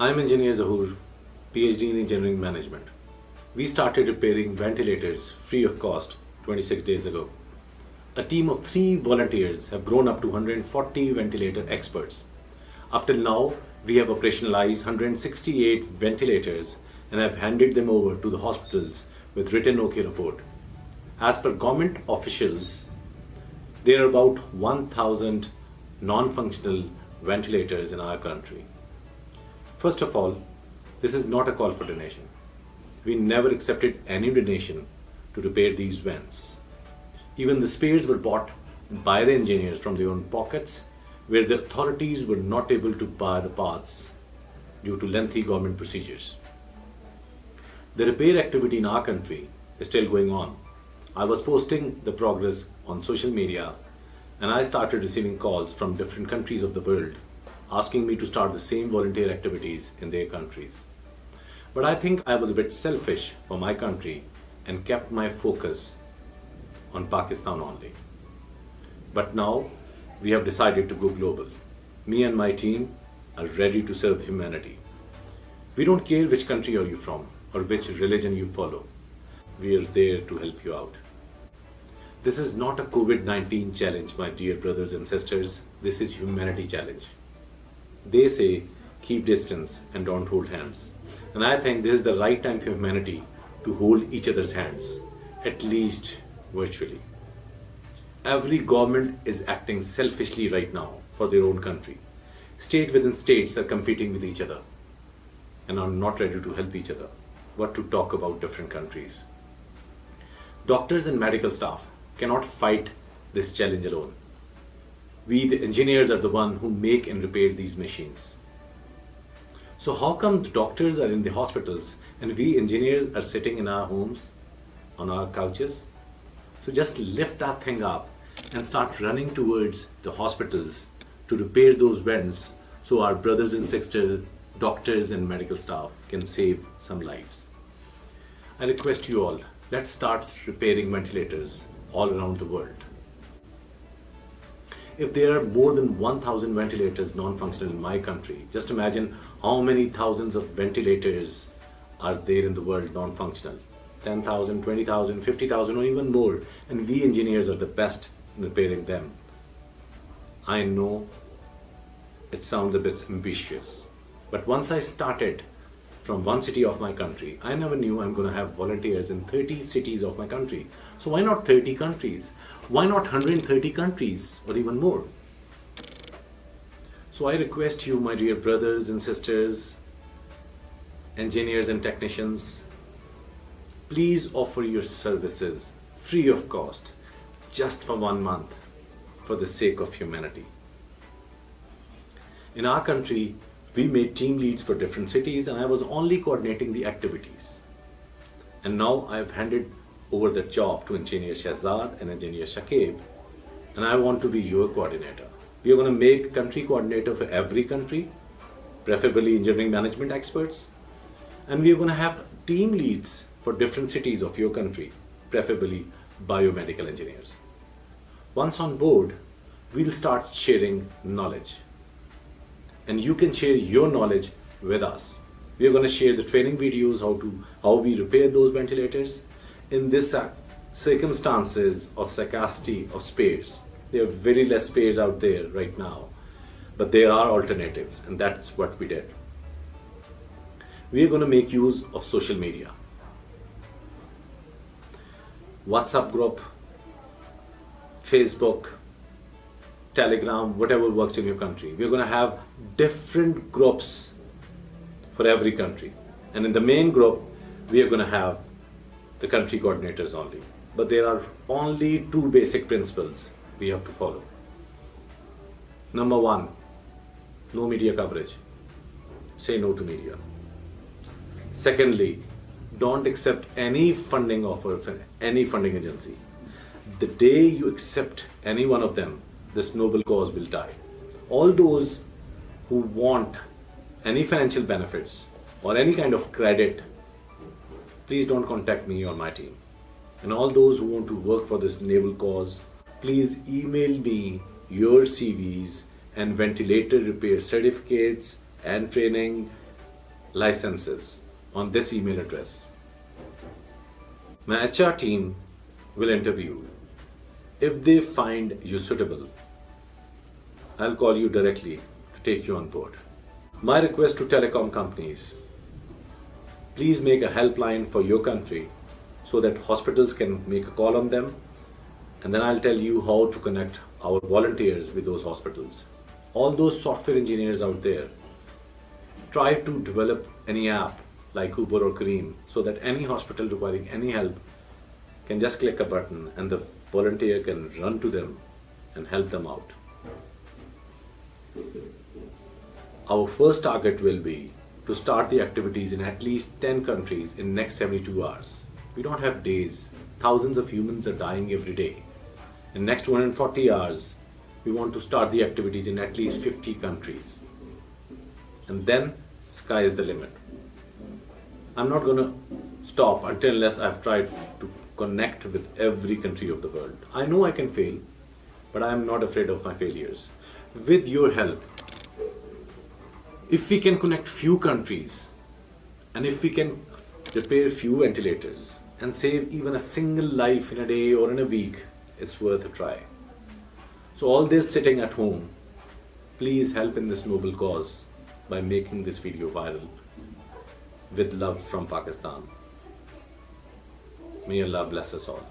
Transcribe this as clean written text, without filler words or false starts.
I'm Engineer Zahoor, PhD in Engineering Management. We started repairing ventilators free of cost 26 days ago. A team of 3 volunteers have grown up to 140 ventilator experts. Up till now, we have operationalized 168 ventilators and have handed them over to the hospitals with written OK report. As per government officials, there are about 1,000 non-functional ventilators in our country. First of all, this is not a call for donation. We never accepted any donation to repair these vents. Even the spares were bought by the engineers from their own pockets, where the authorities were not able to buy the parts due to lengthy government procedures. The repair activity in our country is still going on. I was posting the progress on social media and I started receiving calls from different countries of the world asking me to start the same volunteer activities in their countries. But I think I was a bit selfish for my country and kept my focus on Pakistan only. But now we have decided to go global. Me and my team are ready to serve humanity. We don't care which country are you from or which religion you follow. We are there to help you out. This is not a COVID-19 challenge, my dear brothers and sisters. This is humanity challenge. They say keep distance and don't hold hands. And I think this is the right time for humanity to hold each other's hands, at least virtually. Every government is acting selfishly right now for their own country. State within states are competing with each other and are not ready to help each other. What to talk about different countries? Doctors and medical staff cannot fight this challenge alone. We, the engineers, are the one who make and repair these machines. So how come the doctors are in the hospitals and we engineers are sitting in our homes, on our couches? So just lift that thing up and start running towards the hospitals to repair those vents so our brothers and sisters, doctors and medical staff can save some lives. I request you all, let's start repairing ventilators all around the world. If there are more than 1,000 ventilators non-functional in my country, just imagine how many thousands of ventilators are there in the world non-functional. 10,000, 20,000, 50,000 or even more. And we engineers are the best in repairing them. I know it sounds a bit ambitious, but once I started from one city of my country, I never knew I'm going to have volunteers in 30 cities of my country. So why not 30 countries? Why not 130 countries or even more? So I request you, my dear brothers and sisters, engineers and technicians, please offer your services free of cost just for 1 month for the sake of humanity. In our country, we made team leads for different cities and I was only coordinating the activities. And now I have handed over the job to Engineer Shahzad and Engineer Shakib, and I want to be your coordinator. We are going to make country coordinator for every country, preferably engineering management experts, and we are going to have team leads for different cities of your country, preferably biomedical engineers. Once on board, we'll start sharing knowledge. And you can share your knowledge with us. We are going to share the training videos, how we repair those ventilators. In this circumstances of scarcity of spares, there are very less spares out there right now, but there are alternatives, and that's what we did. We are going to make use of social media. WhatsApp group, Facebook, Telegram, whatever works in your country. We're going to have different groups for every country. And in the main group, we are going to have the country coordinators only. But there are only 2 basic principles we have to follow. Number 1, no media coverage. Say no to media. Secondly, don't accept any funding offer from any funding agency. The day you accept any one of them, this noble cause will die. All those who want any financial benefits or any kind of credit, please don't contact me or my team. And all those who want to work for this noble cause, please email me your CVs and ventilator repair certificates and training licenses on this email address. My HR team will interview you. If they find you suitable, I'll call you directly to take you on board. My request to telecom companies, please make a helpline for your country so that hospitals can make a call on them, and then I'll tell you how to connect our volunteers with those hospitals. All those software engineers out there, try to develop any app like Uber or Careem so that any hospital requiring any help can just click a button and the volunteer can run to them and help them out. Our first target will be to start the activities in at least 10 countries in next 72 hours. We don't have days. Thousands of humans are dying every day. In next 240 hours, we want to start the activities in at least 50 countries. And then, sky is the limit. I'm not going to stop unless I've tried to connect with every country of the world. I know I can fail, but I am not afraid of my failures. With your help, if we can connect few countries, and if we can repair few ventilators and save even a single life in a day or in a week, it's worth a try. So all this sitting at home, please help in this noble cause by making this video viral. With love from Pakistan. May Allah bless us all.